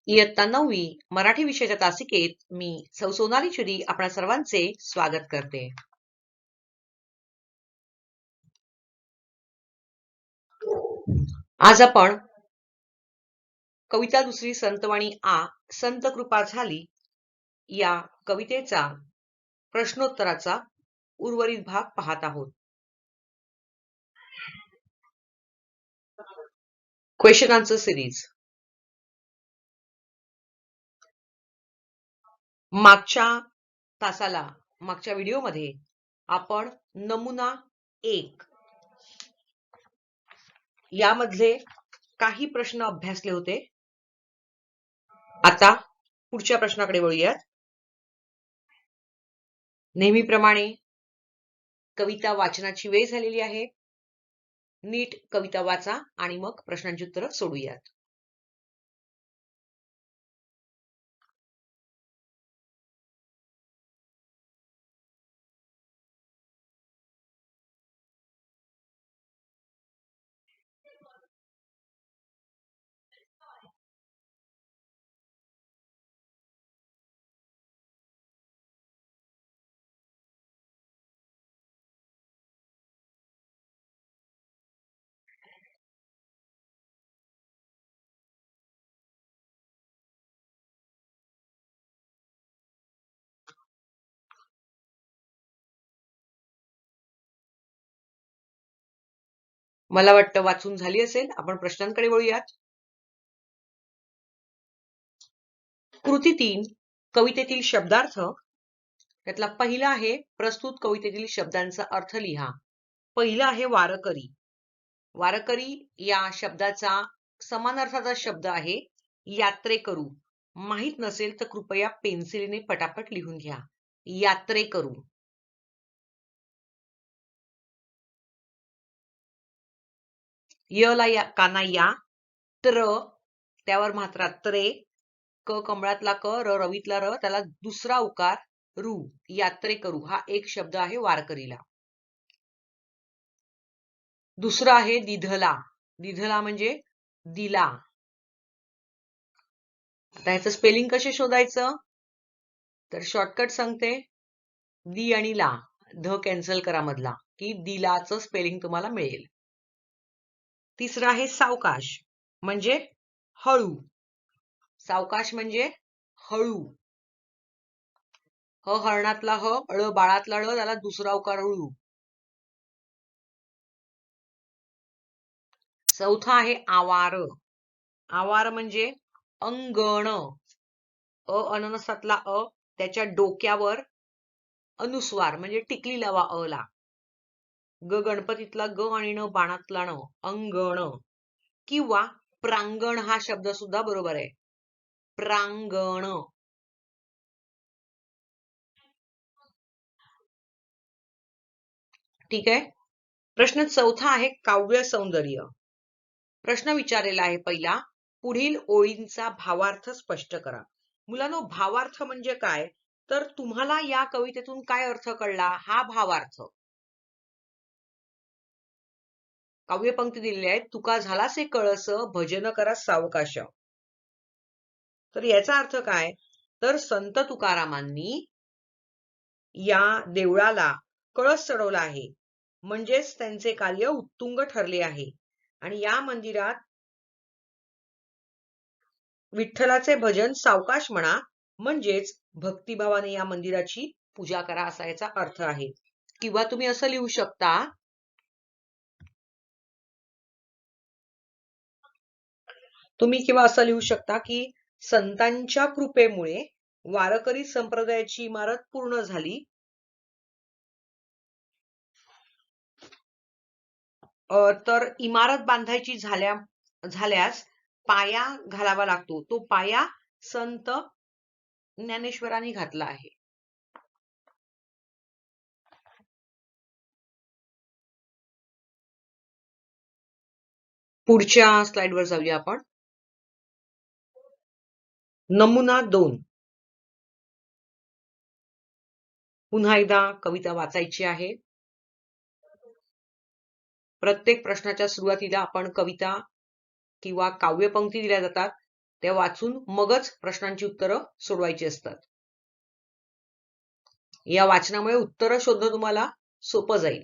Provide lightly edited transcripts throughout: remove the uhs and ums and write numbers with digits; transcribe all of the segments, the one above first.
इयत्ता 9वी मराठी विषयाच्या तासिकेत मी सौ सोनाली चुरी आपणा सर्वांचे स्वागत करते. आज आपण कविता दुसरी संतवाणी आ संत कृपा झाली या कवितेचा प्रश्नोत्तराचा उर्वरित भाग पाहत आहोत. Question answer series. मागच्या व्हिडिओमध्ये आपण नमुना 1 यामधले काही प्रश्न अभ्यासले होते. आता पुढच्या प्रश्नाकडे वळूयात. नेहमीप्रमाणे कविता वाचनाची वेळ झालेली आहे. नीट कविता वाचा आणि मग प्रश्नांची उत्तरं सोडूयात. मला वाटतं वाचून झाली असेल. आपण प्रश्नांकडे वळूयात. कृती 3 कवितेतील शब्दार्थ. त्यातला पहिला आहे प्रस्तुत कवितेतील शब्दांचा अर्थ लिहा. पहिला आहे वारकरी. वारकरी या शब्दाचा समानार्थाचा शब्द आहे यात्रेकरू. माहित नसेल तर कृपया पेन्सिलीने पटापट लिहून घ्या. यात्रेकरू. यला या काना या, त्र त्यावर मात्रा त्रे, क कमळातला क, र रवीतला र, त्याला दुसरा उकार रू. यात्रेकरू हा एक शब्द आहे वारकरीला. दुसरा आहे दिधला. दिधला म्हणजे दिला. आता याचं स्पेलिंग कसे शोधायचं तर शॉर्टकट सांगते. दी आणि ला ध कॅन्सल करा मधला की दिलाचं स्पेलिंग तुम्हाला मिळेल. तिसरा आहे सावकाश म्हणजे हळू. सावकाश म्हणजे हळू. ह हरणातला ह, ळ बाळातला ळ, त्याला दुसरा उकार हळू. चौथा आहे आवार. आवार म्हणजे अंगण. अननसातला अ, त्याच्या डोक्यावर अनुस्वार म्हणजे टिकली लावा अ ला. ग गणपतीतला ग आणि न बाणातला न, अंगण. किंवा प्रांगण हा शब्द सुद्धा बरोबर आहे. प्रांगण. ठीक आहे. प्रश्न चौथा आहे काव्य सौंदर्य. प्रश्न विचारलेला आहे पहिला, पुढील ओळींचा भावार्थ स्पष्ट करा. मुलांनो, भावार्थ म्हणजे काय तर तुम्हाला या कवितेतून काय अर्थ कळला हा भावार्थ. काव्यपंक्ती दिलेल्या आहेत. तुका झालासे कळस, भजन करा सावकाश. तर याचा अर्थ काय तर संत तुकारामांनी या देवळाला कळस चढवला आहे. म्हणजेच त्यांचे कार्य उत्तुंग ठरले आहे. आणि या मंदिरात विठ्ठलाचे भजन सावकाश म्हणा, म्हणजेच भक्तिभावाने या मंदिराची पूजा करा असा याचा अर्थ आहे. किंवा तुम्ही असं लिहू शकता, की संतांच्या कृपेमुळे वारकरी संप्रदायाची इमारत पूर्ण झाली. तर इमारत बांधायची झाल्यास पाया घालावा लागतो. तो पाया संत ज्ञानेश्वरांनी घातला आहे. पुढच्या स्लाइडवर जाऊया आपण. नमुना 2. पुन्हा एकदा कविता वाचायची आहे. प्रत्येक प्रश्नाच्या सुरुवातीला आपण कविता किंवा काव्यपंक्ती दिल्या जातात. त्या वाचून मगच प्रश्नांची उत्तरं सोडवायची असतात. या वाचनामुळे उत्तरं शोधणं तुम्हाला सोपं जाईल.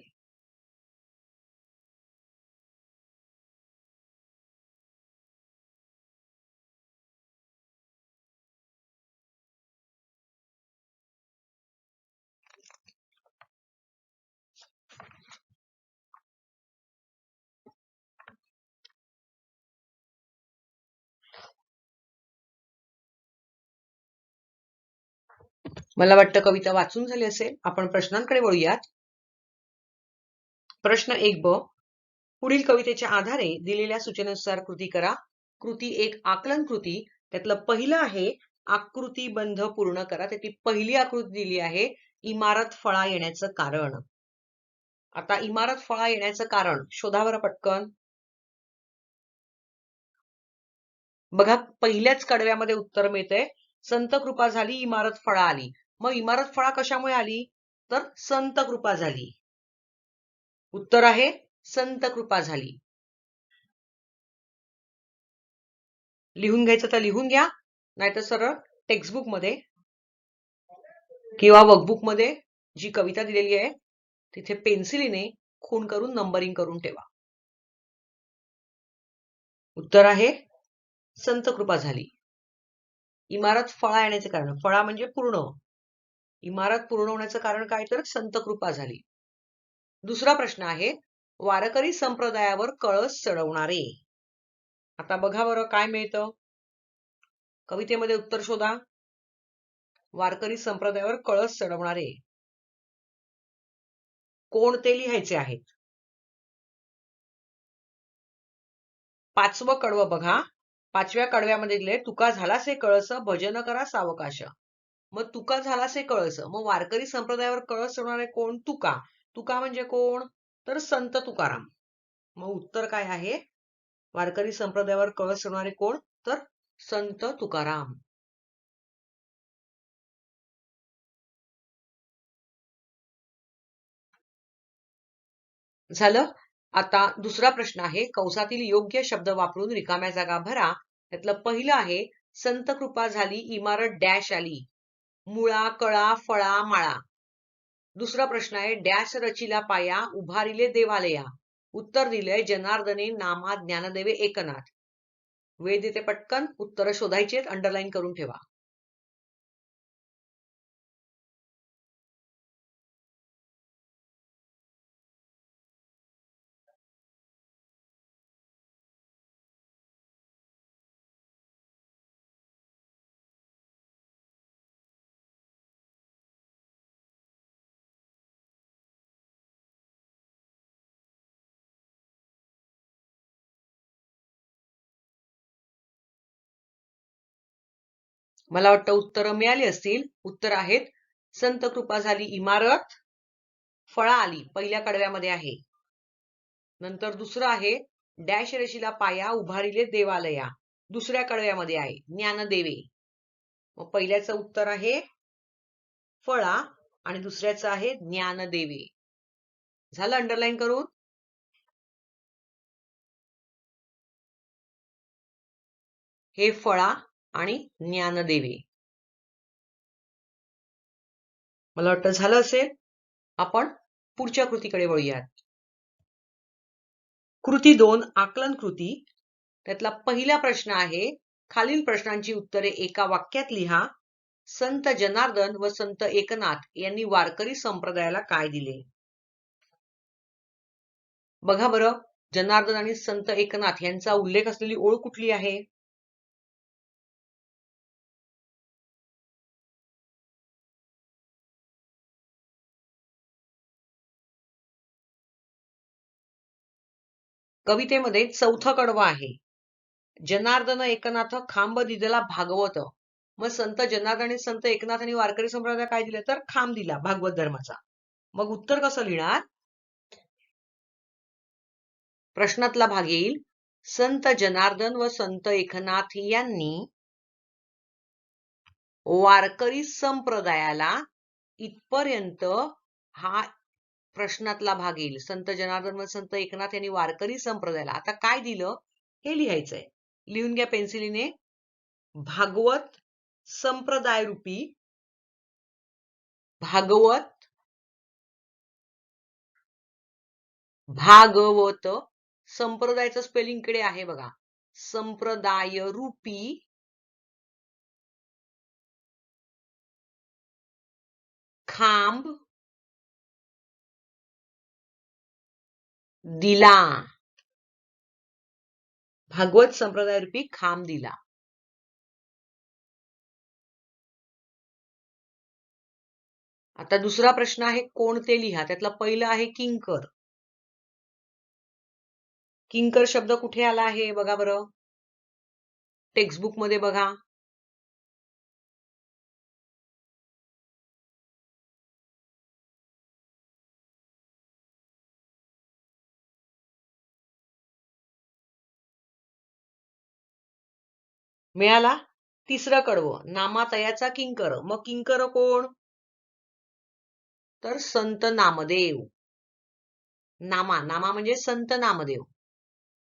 मला वाटतं कविता वाचून झाली असेल. आपण प्रश्नांकडे वळूयात. प्रश्न 1 ब. पुढील कवितेच्या आधारे दिलेल्या सूचनेनुसार कृती करा. कृती 1 आकलन कृती. त्यातलं पहिलं आहे आकृती बंध पूर्ण करा. त्याची पहिली आकृती दिली आहे इमारत फळा येण्याचं कारण. आता इमारत फळा येण्याचं कारण शोधा बरं पटकन. बघा पहिल्याच कडव्यामध्ये उत्तर मिळतंय संत कृपा झाली इमारत फळा आली. मग इमारत फळा कशामुळे आली तर संत कृपा झाली. उत्तर आहे संत कृपा झाली. लिहून घ्यायचं तर लिहून घ्या, नाहीतर सरळ टेक्स्टबुक मध्ये किंवा वर्कबुक मध्ये जी कविता दिलेली आहे तिथे पेन्सिलीने खूण करून नंबरिंग करून ठेवा. उत्तर आहे संत कृपा झाली. इमारत फळा येण्याचे कारण, फळा म्हणजे पूर्ण, इमारत पूर्ण होण्याचं कारण काय तर संत कृपा झाली. दुसरा प्रश्न आहे वारकरी संप्रदायावर कळस चढवणारे. आता बघा बरं काय मिळतं कवितेमध्ये, उत्तर शोधा. वारकरी संप्रदायावर कळस चढवणारे कोण ते लिहायचे आहेत. 5वं कडवं बघा. 5व्या कडव्यामध्ये दिले तुका झालासे कळस भजन करा सावकाश. मग तुका झालासे कळस, मग वारकरी संप्रदायावर कळस चढवणारे कोण? तुका. तुका म्हणजे कोण तर संत तुकाराम. मग उत्तर काय आहे वारकरी संप्रदायावर कळस चढवणारे कोण तर संत तुकाराम. झालं. आता दुसरा प्रश्न आहे कंसातील योग्य शब्द वापरून रिकाम्या जागा भरा. त्यातलं पहिलं आहे संत कृपा झाली इमारत डॅश आली, मुळा कळा फळा माळा. दुसरा प्रश्न आहे डॅश रचिला पाया उभारिले देवालया. उत्तर दिलंय जनार्दने नामा ज्ञानदेवे एकनाथ. वेळ देते पटकन उत्तर शोधायची, अंडरलाईन करून ठेवा. मला वाटतं उत्तर मिळाली असतील. उत्तर आहेत संत कृपा झाली इमारत फळा आली, पहिल्या कडव्यामध्ये आहे. नंतर दुसरं आहे डॅश रेशीला पाया उभारिले देवालया, दुसऱ्या कडव्यामध्ये आहे ज्ञानदेवे. मग पहिल्याचं उत्तर आहे फळा आणि दुसऱ्याचं आहे ज्ञानदेवे. झालं अंडरलाईन करून. हे फळा आणि ज्ञानदेवे. मला वाटतं झालं असेल. आपण पुढच्या कृतीकडे वळूयात. कृती 2 आकलन कृती. त्यातला पहिला प्रश्न आहे खालील प्रश्नांची उत्तरे एका वाक्यात लिहा. संत जनार्दन व संत एकनाथ यांनी वारकरी संप्रदायाला काय दिले. बघा बरं जनार्दन आणि संत एकनाथ यांचा उल्लेख असलेली ओळ कुठली आहे. कवितेमध्ये चौथं कडवं आहे जनार्दन एकनाथ खांब दिदला भागवत. मग संत जनार्दन आणि संत एकनाथांनी वारकरी संप्रदायाला काय दिले तर खांब दिला भागवत धर्माचा. मग उत्तर कसं लिहिणार. प्रश्नातला भाग येईल संत जनार्दन व संत एकनाथ यांनी वारकरी संप्रदायाला, इथपर्यंत हा प्रश्नातला भाग येईल. संत जनार्दन व संत एकनाथ यांनी वारकरी संप्रदायाला आता काय दिलं हे लिहायचंय. लिहून घ्या पेन्सिलीने. भागवत संप्रदाय रूपी भागवत भागवत संप्रदायाचं स्पेलिंग कडे आहे बघा. संप्रदाय रूपी खांब दिला. भागवत संप्रदाय रूपी खांब दिला. आता दुसरा प्रश्न आहे कोणते लिहा. त्यातला पहिला आहे किंकर. किंकर शब्द कुठे आला आहे बघा बरं. टेक्स्टबुक मध्ये बघा. मिळाला. तिसरं कडवं नामातयाचा किंकर. मग किंकर कोण? तर संत नामदेव. नामा नामा म्हणजे संत नामदेव.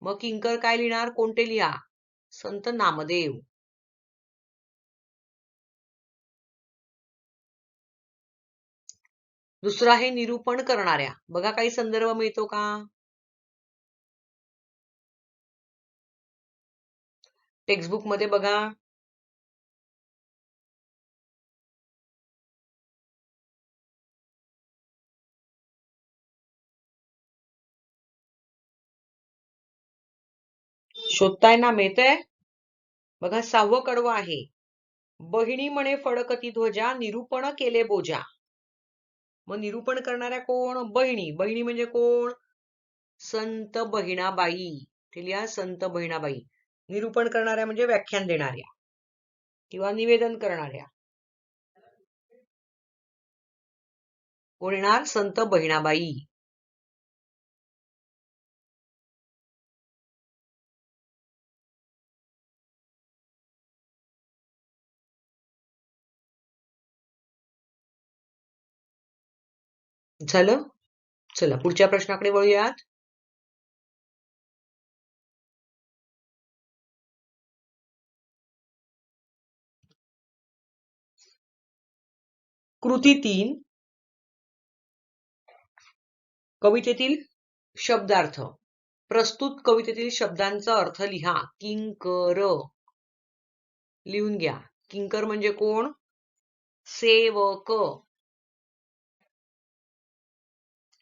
मग किंकर काय लिहिणार? कोणते लिहा? संत नामदेव. दुसरं आहे निरूपण करणाऱ्या. बघा काही संदर्भ मिळतो का? टेक्स्टबुक मध्ये बघा. शोधताय ना? मिळतंय बघा. 6वं कडवं आहे. बहिणी म्हणे फडकती ध्वजा निरूपण केले बोजा. मग निरूपण करणाऱ्या कोण? बहिणी. बहिणी म्हणजे कोण? संत बहिणाबाई. ते लिहा संत बहिणाबाई. निरूपण करणाऱ्या म्हणजे व्याख्यान देणाऱ्या किंवा निवेदन करणाऱ्या. कोण येणार? संत बहिणाबाई. झालं. चला पुढच्या प्रश्नाकडे वळूयात. कृती 3 कवितेतील शब्दार्थ. प्रस्तुत कवितेतील शब्दांचा अर्थ लिहा. किंकर लिहून घ्या. किंकर म्हणजे कोण? सेवक.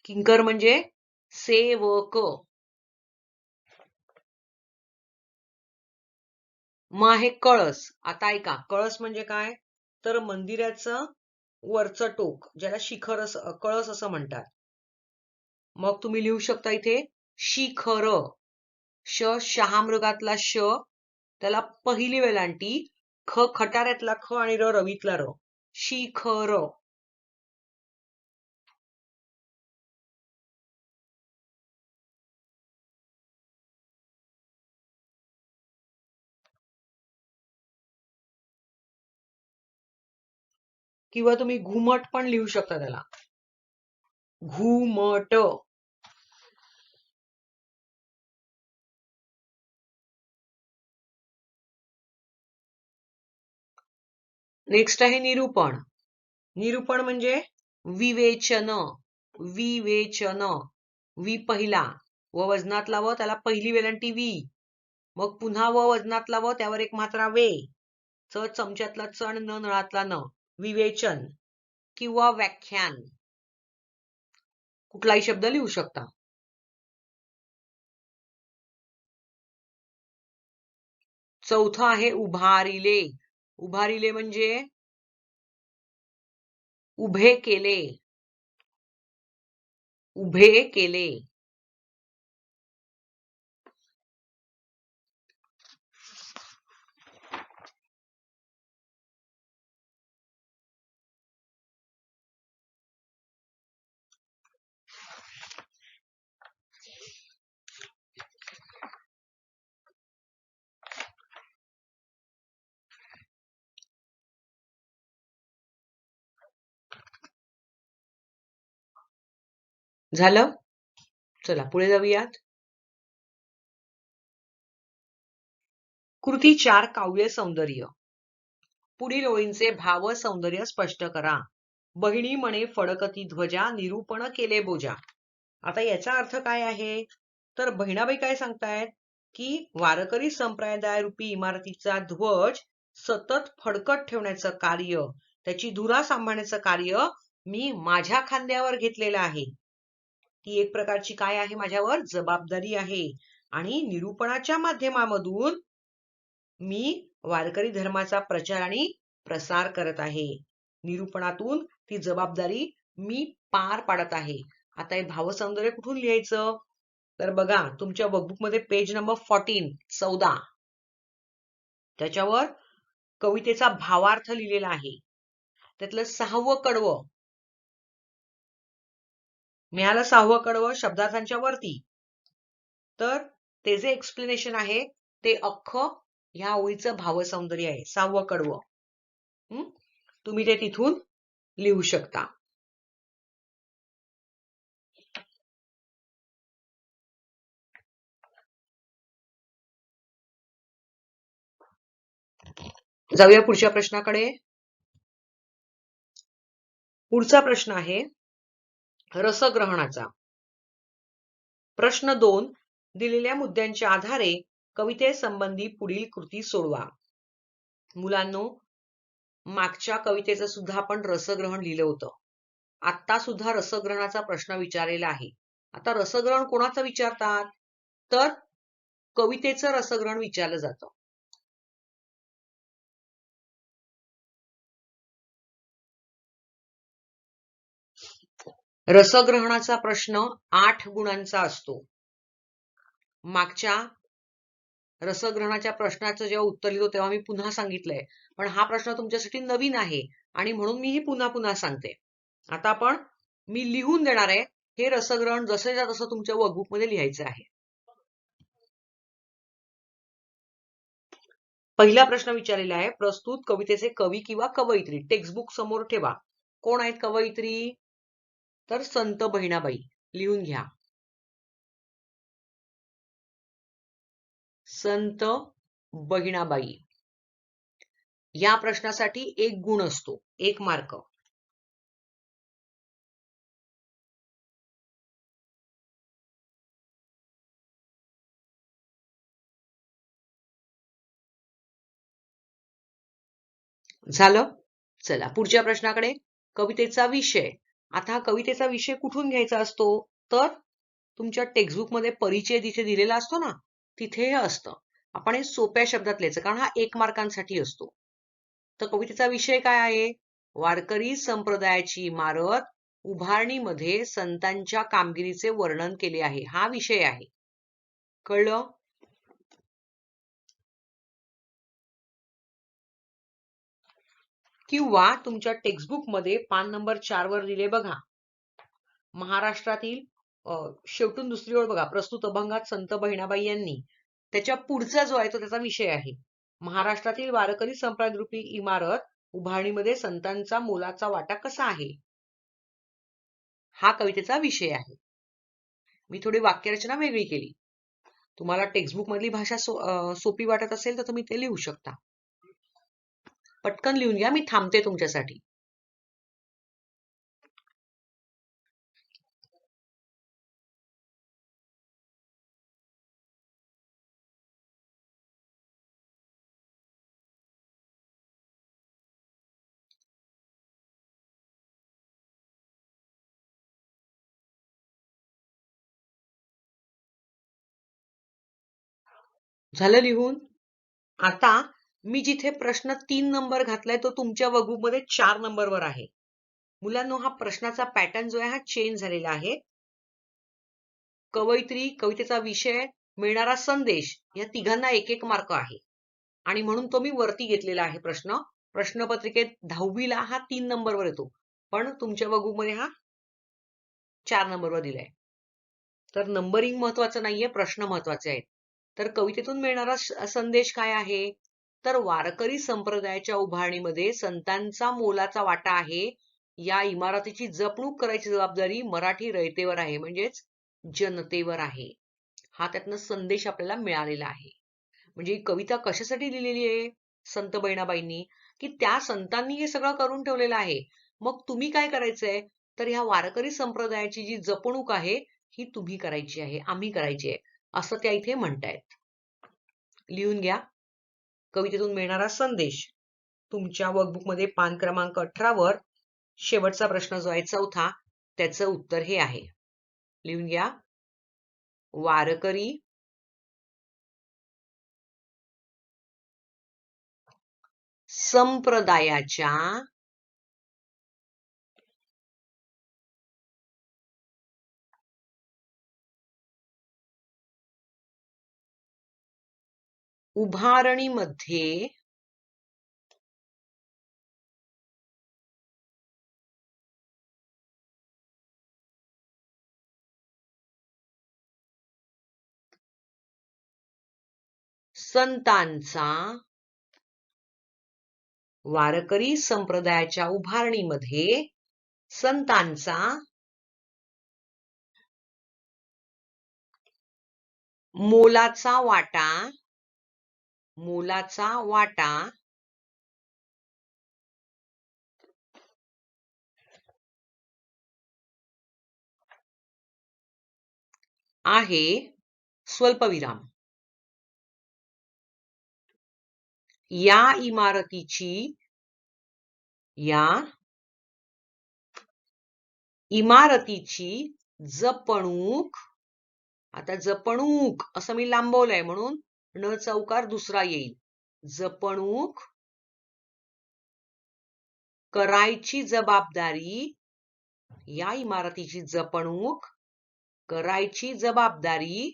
किंकर म्हणजे सेवक. मग आहे कळस. आता ऐका, कळस म्हणजे काय? तर मंदिराचं वरचं टोक, ज्याला शिखर कळस असं म्हणतात. मग तुम्ही लिहू शकता इथे शिखर. शहामृगातला श, त्याला पहिली वेलांटी, ख खटाऱ्यातला ख आणि र रवीतला र. शिखर. किंवा तुम्ही घुमट पण लिहू शकता त्याला. घुमट. नेक्स्ट आहे निरूपण. निरूपण म्हणजे विवेचन. विवेचन. वि पहिला व वजनातला व, त्याला पहिली वेलांटी वी. मग पुन्हा व वजनातला व, त्यावर एक मात्रा वे. च चमच्यातला च आणि न नळातला न. विवेचन किंवा व्याख्यान. कुठलाही शब्द लिहू शकता. चौथा आहे उभारिले. उभारिले म्हणजे उभे केले. उभे केले. झालं. चला पुढे जाऊयात. कृती 4 काव्य सौंदर्य. पुढील ओळींचे भाव सौंदर्य स्पष्ट करा. बहिणी म्हणे फडकती ध्वजा, निरूपण केले बोजा. आता याचा अर्थ काय आहे? तर बहिणाबाई काय सांगतायत की वारकरी संप्रदाय रूपी इमारतीचा ध्वज सतत फडकत ठेवण्याचं कार्य, त्याची धुरा सांभाळण्याचं कार्य मी माझ्या खांद्यावर घेतलेलं आहे. ती एक प्रकारची काय आहे? माझ्यावर जबाबदारी आहे. आणि निरूपणाच्या माध्यमामधून मी वारकरी धर्माचा प्रचार आणि प्रसार करत आहे. निरूपणातून ती जबाबदारी मी पार पाडत आहे. आता हे भावसौंदर्य कुठून लिहायचं? तर बघा, तुमच्या वर्कबुकमध्ये पेज नंबर 14 त्याच्यावर कवितेचा भावार्थ लिहिलेला आहे. त्यातलं 6वं कडवं मिळालं. 6वं कडवं शब्दार्थांच्या वरती. तर ते जे एक्सप्लेनेशन आहे ते अख्खं ह्या ओळीचं भावसौंदर्य आहे. 6वं कडवं तुम्ही ते तिथून लिहू शकता. जाऊया पुढच्या प्रश्नाकडे. पुढचा प्रश्न आहे रसग्रहणाचा. प्रश्न 2. दिलेल्या मुद्द्यांच्या आधारे कवितेसंबंधी पुढील कृती सोडवा. मुलांनो, मागच्या कवितेचं सुद्धा आपण रसग्रहण लिहिलं होतं. आता सुद्धा रसग्रहणाचा प्रश्न विचारलेला आहे. आता रसग्रहण कोणाचं विचारतात? तर कवितेचं रसग्रहण विचारलं जातं. रसग्रहणाचा प्रश्न 8 गुणांचा असतो. मागच्या रसग्रहणाच्या प्रश्नाचं जेव्हा उत्तर लिहितो तेव्हा मी पुन्हा सांगितलंय, पण हा प्रश्न तुमच्यासाठी नवीन आहे आणि म्हणून मी ही पुन्हा पुन्हा सांगते. आता आपण मी लिहून देणार आहे हे रसग्रहण जसं तसं तुमच्या वर्कबुकमध्ये लिहायचं आहे. पहिला प्रश्न विचारलेला आहे, प्रस्तुत कवितेचे कवी किंवा कवयित्री. टेक्स्टबुक समोर ठेवा. कोण आहेत कवयित्री? तर संत बहिणाबाई. लिहून घ्या. संत बहिणाबाई. या प्रश्नासाठी 1 गुण असतो, 1 मार्क. झालं? चला पुढच्या प्रश्नाकडे. कवितेचा विषय. आता कवितेचा विषय कुठून घ्यायचा असतो? तर तुमच्या टेक्स्टबुक मध्ये परिचय जिथे दिलेला असतो ना, तिथे हे असतं. आपण हे सोप्या शब्दात लिहायचं, कारण हा 1 मार्कांसाठी असतो. तर कवितेचा विषय काय आहे? वारकरी संप्रदायाची इमारत उभारणीमध्ये संतांच्या कामगिरीचे वर्णन केले आहे. हा विषय आहे. कळलं? किंवा तुमच्या टेक्स्टबुक मध्ये पान नंबर 4 वर दिले बघा, महाराष्ट्रातील शेवटून दुसरी ओळ बघा, प्रस्तुत अभंगात संत बहिणाबाई यांनी. त्याच्या पुढचा जो आहे तो त्याचा विषय आहे. महाराष्ट्रातील वारकरी संप्रदाय रूपी इमारत उभारणीमध्ये संतांचा मोलाचा वाटा कसा आहे, हा कवितेचा विषय आहे. मी थोडी वाक्यरचना वेगळी केली. तुम्हाला टेक्स्टबुक मधली भाषा सोपी वाटत असेल तर तुम्ही ते लिहू शकता. पटकन लिहून घ्या, मी थांबते तुमच्यासाठी. झालं लिहून? आता मी जिथे प्रश्न 3 नंबर घातलाय तो तुमच्या वर्कबुकमध्ये 4 नंबरवर आहे. मुलांनो, हा प्रश्नाचा पॅटर्न जो आहे हा चेंज झालेला आहे. कवयित्री, कवितेचा विषय, मिळणारा संदेश, या तिघांना 1-1 मार्क आहे. आणि म्हणून तो मी वरती घेतलेला आहे प्रश्न. प्रश्नपत्रिकेत 10वीला हा 3 नंबरवर येतो, पण तुमच्या वर्कबुकमध्ये हा 4 नंबरवर दिलाय. तर नंबरिंग महत्वाचं नाहीये, प्रश्न महत्वाचे आहेत. तर कवितेतून मिळणारा संदेश काय आहे? तर वारकरी संप्रदायाच्या उभारणीमध्ये संतांचा मोलाचा वाटा आहे. या इमारतीची जपणूक करायची जबाबदारी मराठी रयतेवर आहे, म्हणजेच जनतेवर आहे. हा त्यातनं संदेश आपल्याला मिळालेला आहे. म्हणजे ही कविता कशासाठी लिहिलेली आहे? संत बहिणाबाईंनी, की त्या संतांनी हे सगळं करून ठेवलेलं आहे. मग तुम्ही काय करायचंय? तर ह्या वारकरी संप्रदायाची जी जपणूक आहे ही तुम्ही करायची आहे, आम्ही करायची आहे, असं त्या इथे म्हणतायत. लिहून घ्या. कवितेतून मिळणारा संदेश. तुमच्या वर्कबुकमध्ये पान क्रमांक 18 वर शेवटचा प्रश्न जो आहे चौथा, त्याचं उत्तर हे आहे. लिहून घ्या. वारकरी संप्रदायाच्या उभारणीमध्ये संतांचा वारकरी संप्रदायाच्या उभारणीमध्ये संतांचा मोलाचा वाटा आहे. स्वल्पविराम. या इमारतीची जपणूक. आता जपणूक असं मी लांबवलंय म्हणून न चौकार दुसरा येईल. जपणूक करायची जबाबदारी. या इमारतीची जपणूक करायची जबाबदारी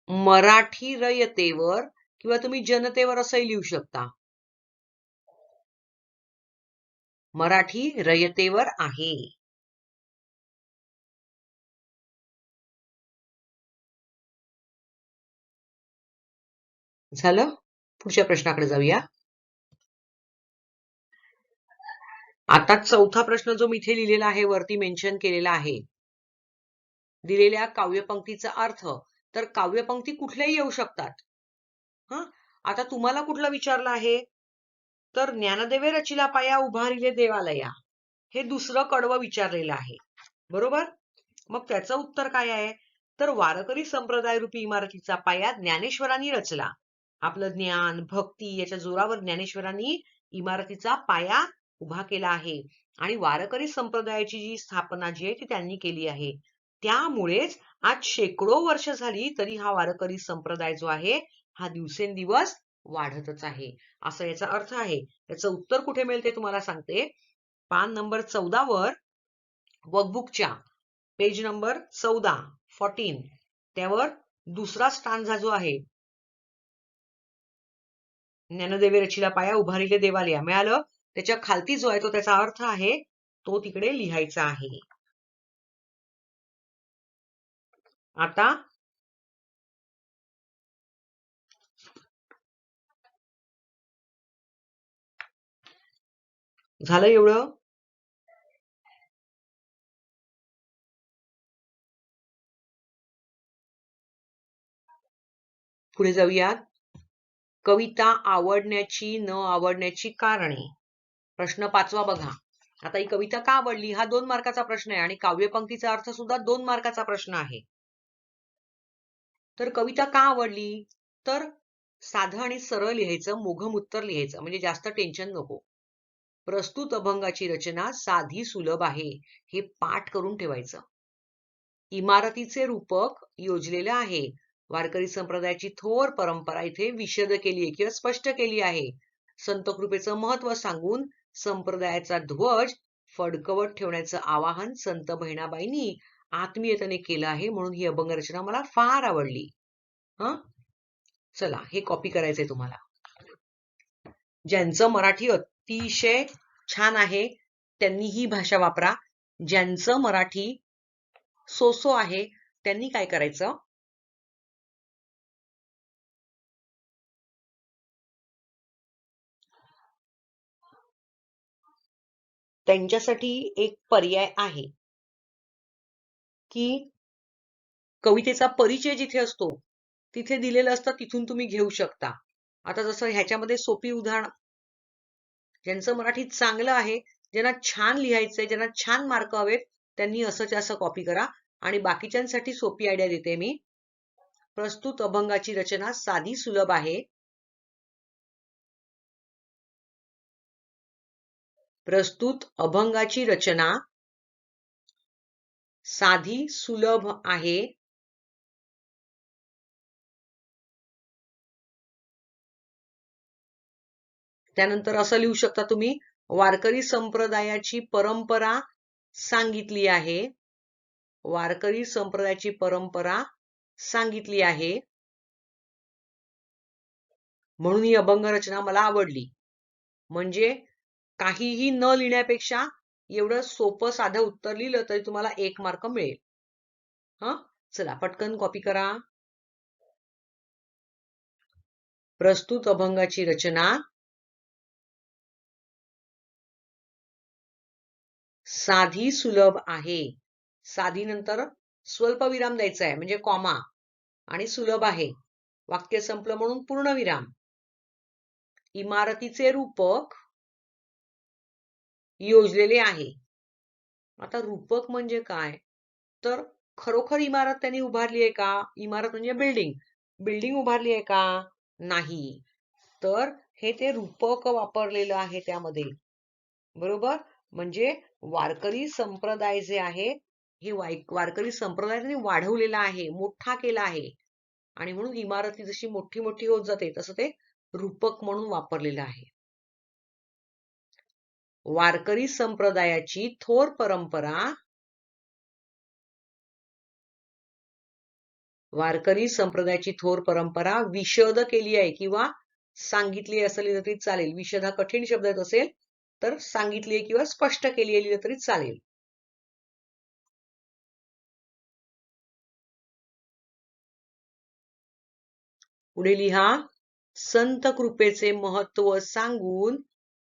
मराठी रयतेवर किंवा तुम्ही जनतेवर असंही लिहू शकता. मराठी रयतेवर आहे. झालं? पुढच्या प्रश्नाकडे जाऊया. आता चौथा प्रश्न जो मी इथे लिहिलेला आहे, वरती मेन्शन केलेला आहे, दिलेल्या काव्यपंक्तीचा अर्थ. तर काव्यपंक्ती कुठल्याही येऊ शकतात. आता तुम्हाला कुठला विचारला आहे? तर ज्ञानदेवे रचिला पाया उभारिले देवालया, हे दुसरं कडवं विचारलेलं आहे. बरोबर? मग त्याचं उत्तर काय आहे? तर वारकरी संप्रदाय रूपी इमारतीचा पाया ज्ञानेश्वरांनी रचला. आपलं ज्ञान भक्ती याच्या जोरावर ज्ञानेश्वरांनी इमारतीचा पाया उभा केला आहे आणि वारकरी संप्रदायाची जी स्थापना जी आहे ती त्यांनी केली आहे. त्यामुळेच आज शेकडो वर्ष झाली तरी हा वारकरी संप्रदाय जो आहे हा दिवसेंदिवस वाढतच आहे, असं याचा अर्थ आहे. याचं उत्तर कुठे मिळते तुम्हाला सांगते. पान नंबर 14 वर वर्कबुकच्या पेज नंबर 14 त्यावर दुसरा स्टांजा जो आहे, ज्ञानदेवे रचिला पाया उभारिले देवालया, मिळालं. त्याच्या खालती जो आहे तो त्याचा अर्थ आहे तो तिकडे लिहायचा आहे. आता झालं एवढं? पुढे जाऊयात. कविता आवडण्याची न आवडण्याची कारणे. प्रश्न 5वा बघा. आता ही कविता का आवडली हा 2 मार्काचा प्रश्न आहे आणि काव्यपंक्तीचा अर्थ सुद्धा 2 मार्काचा प्रश्न आहे. तर कविता का आवडली? तर साधं आणि सरळ लिहायचं, मोघम उत्तर लिहायचं, म्हणजे जास्त टेन्शन नको. प्रस्तुत अभंगाची रचना साधी सुलभ आहे, हे पाठ करून ठेवायचं. इमारतीचे रूपक योजलेलं आहे. वारकरी संप्रदायाची थोर परंपरा इथे विशद केली आहे किंवा स्पष्ट केली आहे. संत कृपेचं महत्व सांगून संप्रदायाचा ध्वज फडकवत ठेवण्याचं आवाहन संत बहिणाबाईंनी आत्मीयतेने केलं आहे. म्हणून ही अभंग रचना मला फार आवडली. चला हे कॉपी करायचंय तुम्हाला. ज्यांचं मराठी अतिशय छान आहे त्यांनी ही भाषा वापरा. ज्यांचं मराठी सो आहे त्यांनी काय करायचं, त्यांच्यासाठी एक पर्याय आहे की कवितेचा परिचय जिथे असतो तिथे दिलेलं असतं, तिथून तुम्ही घेऊ शकता. आता जसं ह्याच्यामध्ये सोपी उदाहरण, ज्यांचं मराठी चांगलं आहे, ज्यांना छान लिहायचंय, ज्यांना छान मार्क हवेत, त्यांनी असंच्या असं कॉपी करा. आणि बाकीच्यांसाठी सोपी आयडिया देते मी. प्रस्तुत अभंगाची रचना साधी सुलभ आहे. प्रस्तुत अभंगाची रचना साधी सुलभ आहे. त्यानंतर असं लिहू शकता तुम्ही, वारकरी संप्रदायाची परंपरा सांगितली आहे. वारकरी संप्रदायाची परंपरा सांगितली आहे, म्हणून ही अभंग रचना मला आवडली. म्हणजे काहीही न लिहिण्यापेक्षा एवढं सोपं साधं उत्तर लिहिलं तरी तुम्हाला 1 मार्क मिळेल. चला पटकन कॉपी करा. प्रस्तुत अभंगाची रचना साधी सुलभ आहे. साधी नंतर स्वल्पविराम द्यायचा आहे, म्हणजे कॉमा, आणि सुलभ आहे, वाक्य संपलं म्हणून पूर्णविराम. इमारतीचे रूपक योजलेले आहे. आता रूपक म्हणजे काय, तर खरोखर इमारत त्यांनी उभारली आहे का? इमारत म्हणजे बिल्डिंग. बिल्डिंग उभारली आहे का? नाही. तर हे ते रूपक वापरलेलं आहे त्यामध्ये. बरोबर? म्हणजे वारकरी संप्रदाय जे आहे, हे वारकरी संप्रदाय त्यांनी वाढवलेला आहे, मोठा केला आहे. आणि म्हणून इमारती जशी मोठी मोठी होत जाते तसं ते रूपक म्हणून वापरलेलं आहे. वारकरी संप्रदायाची थोर परंपरा, वारकरी संप्रदायाची थोर परंपरा विशद केली आहे किंवा सांगितली असं लिहिलं तरी चालेल. विशद हा कठीण शब्द असेल तर सांगितली किंवा स्पष्ट केली लिहिलं तरी चालेल. पुढे लिहा, संत कृपेचे महत्व सांगून.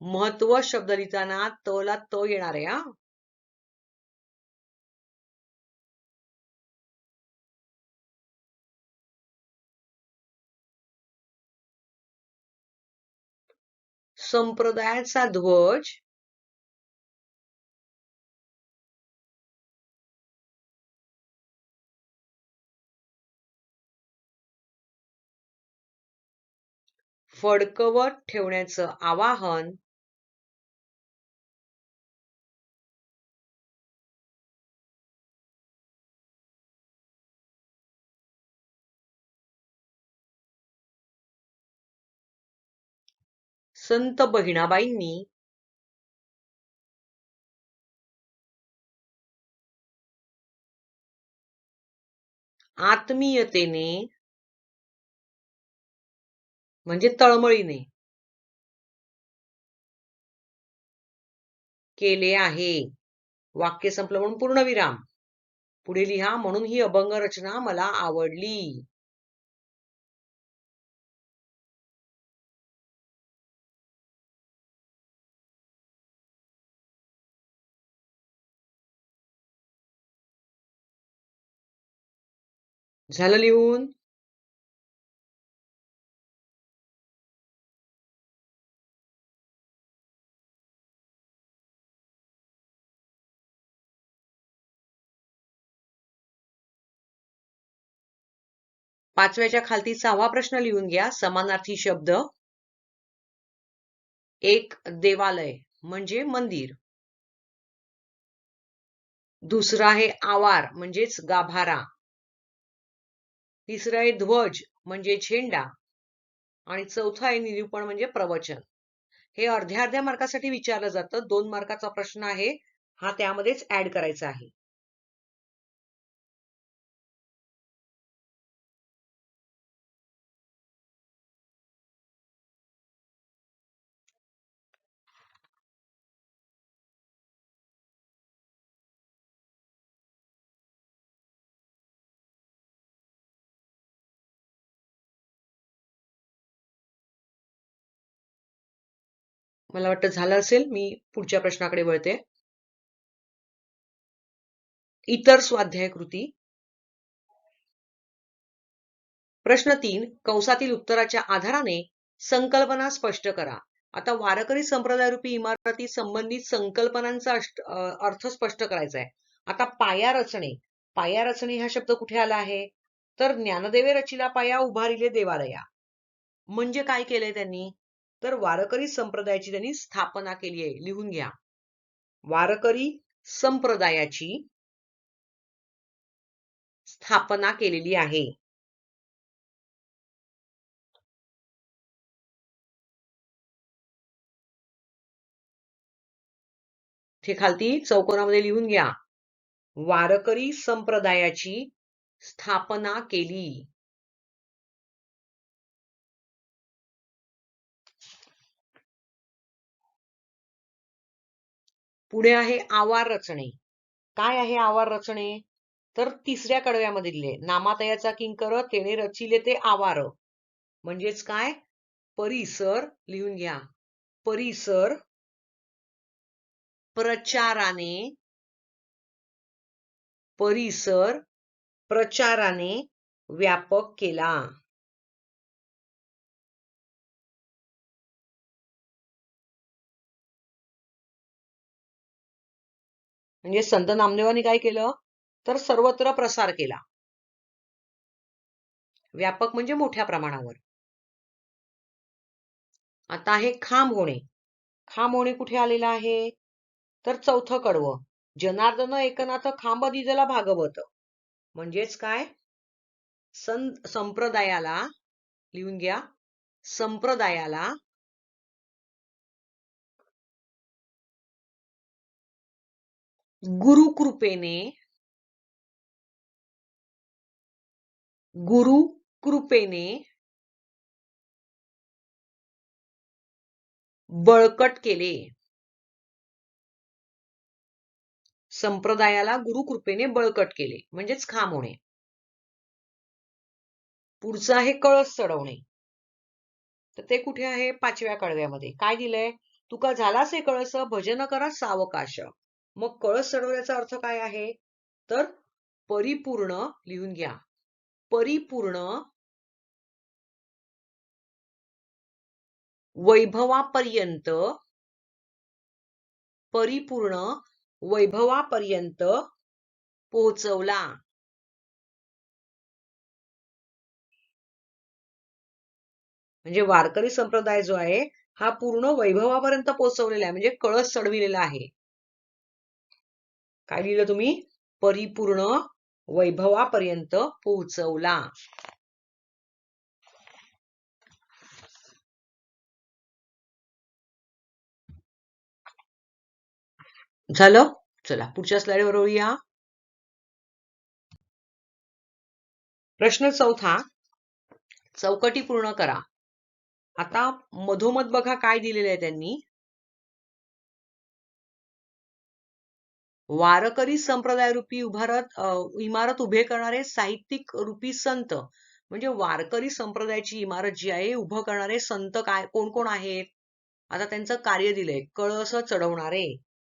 महत्व शब्द लिहिताना त ला त येणार आहे. संप्रदायाचा ध्वज फडकवत ठेवण्याचं आवाहन संत बहिणाबाईंनी आत्मीयतेने म्हणजे तळमळीने केले आहे. वाक्य संपलं म्हणून पूर्णविराम. पुढे लिहा, म्हणून ही अभंग रचना मला आवडली. झालं लिहून? पाचव्याच्या खालती 6वा प्रश्न लिहून घ्या. समानार्थी शब्द. एक देवालय म्हणजे मंदिर. दुसरा आहे आवार म्हणजेच गाभारा. तिसरा आहे ध्वज म्हणजे झेंडा. आणि चौथा आहे निरूपण म्हणजे प्रवचन. हे अर्ध्या अर्ध्या मार्कासाठी विचारलं जातं. 2 मार्काचा प्रश्न आहे हा, त्यामध्येच ऍड करायचा आहे. मला वाटतं झालं असेल. मी पुढच्या प्रश्नाकडे वळते. इतर स्वाध्याय कृती. प्रश्न 3 कंसातील उत्तराच्या आधाराने संकल्पना स्पष्ट करा. आता वारकरी संप्रदाय रूपी इमारती संबंधित संकल्पनांचा अर्थ स्पष्ट करायचा आहे. आता पाया रचणे. पाया रचणे हा शब्द कुठे आला आहे? तर ज्ञानदेवे रचिला पाया उभारिले देवालया. म्हणजे काय केलंय त्यांनी? तर वारकरी संप्रदायाची त्यांनी स्थापना केली आहे. लिहून घ्या. वारकरी संप्रदायाची स्थापना केलेली आहे. हे खालती चौकोनामध्ये लिहून घ्या. वारकरी संप्रदायाची स्थापना केली. पुढे आहे आवार रचणे. काय आहे आवार रचणे? तर तिसऱ्या कडव्यामध्ये दिले नामातयाचा किंकर तेने रचिले ते आवार. म्हणजेच काय? परिसर. लिहून घ्या. परिसर प्रचाराने व्यापक केला. म्हणजे संत नामदेवांनी काय केलं? तर सर्वत्र प्रसार केला. व्यापक म्हणजे मोठ्या प्रमाणावर. आता आहे खांब होणे. खांब होणे कुठे आलेला आहे? तर चौथं कडवं. जनार्दन एकनाथ खांब दिदला भागवत. म्हणजेच काय? संप्रदायाला. लिहून घ्या. संप्रदायाला गुरुकृपेने बळकट केले. संप्रदायाला गुरुकृपेने बळकट केले म्हणजेच खांब होणे. पुढचं आहे कळस चढवणे. तर ते कुठे आहे? पाचव्या कडव्यामध्ये. काय दिलंय? तुका झालास हे कळस भजन करा सावकाश. मग कळस चढवण्याचा अर्थ काय आहे? तर परिपूर्ण. लिहून घ्या. परिपूर्ण वैभवापर्यंत पोहोचवला. म्हणजे वारकरी संप्रदाय जो आहे हा पूर्ण वैभवापर्यंत पोहोचवलेला आहे. म्हणजे कळस चढविलेला आहे. काय लिहिलं तुम्ही? परिपूर्ण वैभवापर्यंत पोहोचवला. झालं? चला पुढच्या स्लाइडवर वळूया. प्रश्न चौथा. चौकटी पूर्ण करा. आता मधोमध बघा काय दिलेलं आहे त्यांनी. वारकरी संप्रदाय रूपी इमारत उभे करणारे साहित्यिक रूपी संत. म्हणजे वारकरी संप्रदायाची इमारत जी आहे उभं करणारे संत काय कोण कोण आहेत? आता त्यांचं कार्य दिलंय. कळस चढवणारे.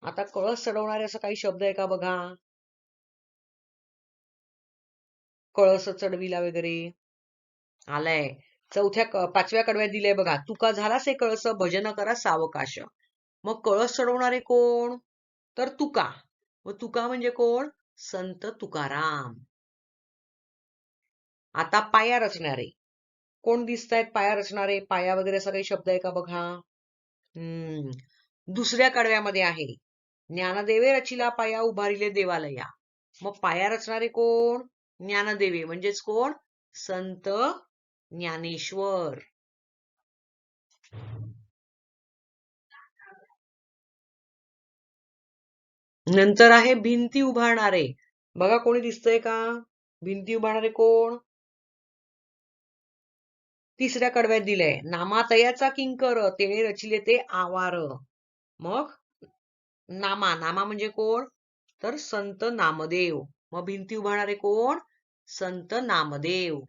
आता कळस चढवणारे असं काही शब्द आहे का बघा? कळस चढविला वगैरे आलाय. पाचव्या कडव्यात दिलंय बघा. तुका झालास हे कळस भजन करा सावकाश. मग कळस चढवणारे कोण? तर तुका. व तुका म्हणजे कोण? संत तुकाराम. आता पाया रचणारे कोण दिसतायत? पाया रचणारे पाया वगैरे असा काही शब्द आहे का बघा? दुसऱ्या कडव्यामध्ये आहे. ज्ञानदेवे रचिला पाया उभारिले देवालया. मग पाया रचणारे कोण? ज्ञानदेवे. म्हणजेच कोण? संत ज्ञानेश्वर. नंतर आहे भिंती उभारणारे. बघा कोणी दिसतंय का? भिंती उभारणारे कोण? तिसऱ्या कडव्यात दिलंय. नामातयाचा किंकर तेने रचिले ते आवार. मग नामा म्हणजे कोण? तर संत नामदेव. मग भिंती उभारणारे कोण? संत नामदेव.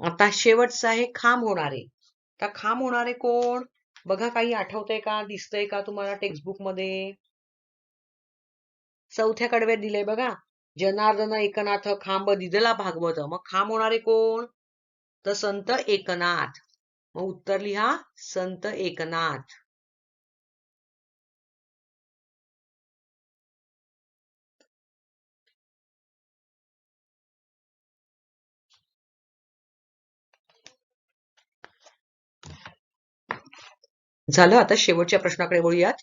आता शेवटचा आहे खांब होणारे. त्या खांब होणारे कोण? बघा, काही आठवतंय का, दिसतंय का तुम्हाला टेक्स्टबुक मध्ये? चौथ्या कडव्यात दिलंय बघा, जनार्दन एकनाथ खांब दिदला भागवत. मग खांब होणारे कोण? तर संत एकनाथ. मग उत्तर लिहा, संत एकनाथ. झालं. आता शेवटच्या प्रश्नाकडे वळूयात.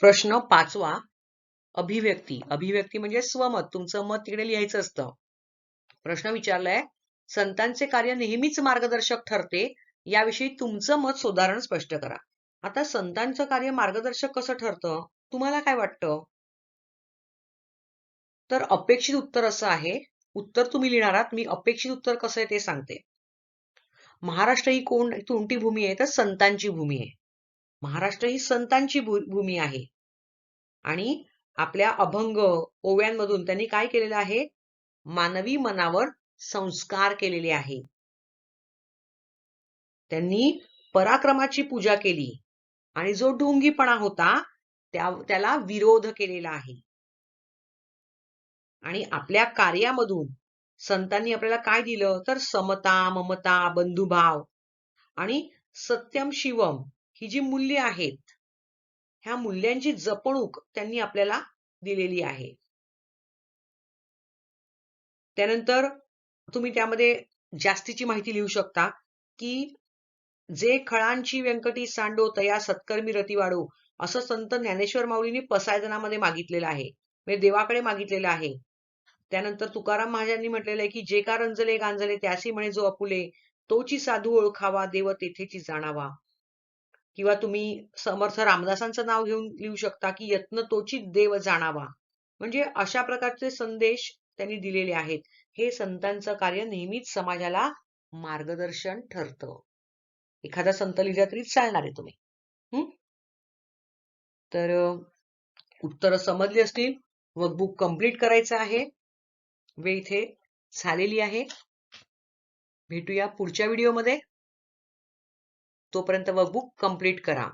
प्रश्न 5वा, अभिव्यक्ती. अभिव्यक्ती म्हणजे स्वमत, तुमचं मत तिकडे लिहायचं असतं. प्रश्न विचारलाय, संतांचे कार्य नेहमीच मार्गदर्शक ठरते, याविषयी तुमचं मत सुधारण स्पष्ट करा. आता संतांचं कार्य मार्गदर्शक कसं ठरतं, तुम्हाला काय वाटतं? तर अपेक्षित उत्तर असं आहे, उत्तर तुम्ही लिहिणार आहात, मी अपेक्षित उत्तर कसं आहे ते सांगते. महाराष्ट्र ही कोणती भूमी आहे? तर संतांची भूमी आहे. महाराष्ट्र ही संतांची भूमी आहे. आणि आपल्या अभंग ओव्यांमधून त्यांनी काय केलेलं आहे? मानवी मनावर संस्कार केलेले आहे. त्यांनी पराक्रमाची पूजा केली आणि जो ढोंगीपणा होता त्याला विरोध केलेला आहे. आणि आपल्या कार्यामधून संतांनी आपल्याला काय दिलं? तर समता, ममता, बंधुभाव आणि सत्यम शिवम ही जी मूल्य आहेत, ह्या मूल्यांची जपणूक त्यांनी आपल्याला दिलेली आहे. त्यानंतर तुम्ही त्यामध्ये जास्तीची माहिती लिहू शकता की जे खळांची व्यंकटी सांडो तया सत्कर्मी रती वाढो, असं संत ज्ञानेश्वर माऊलींनी पसायदानामध्ये मागितलेलं आहे, म्हणजे देवाकडे मागितलेलं आहे. त्यानंतर तुकाराम महाराजांनी म्हटलेलं आहे की जे का रंजले गांजले त्यासी म्हणे जो आपुले, तोची साधू ओळखावा देव तेथेची जाणावा. किंवा तुम्ही समर्थ रामदासांचं नाव घेऊन लिहू शकता की यत्न तोची देव जाणावा. म्हणजे अशा प्रकारचे संदेश त्यांनी दिलेले आहेत. हे संतांचं कार्य नेहमीच समाजाला मार्गदर्शन ठरतं. एखादा संत लिहिला तरी चालणार आहे तुम्ही. तर उत्तर समजली असतील. वर्कबुक कंप्लीट करायचं आहे. वेळ इथे झालेली आहे. भेटूया पुढच्या व्हिडिओमध्ये. तोपर्यंत वर्कबुक कंप्लीट करा.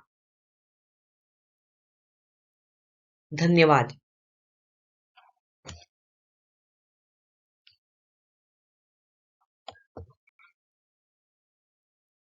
धन्यवाद.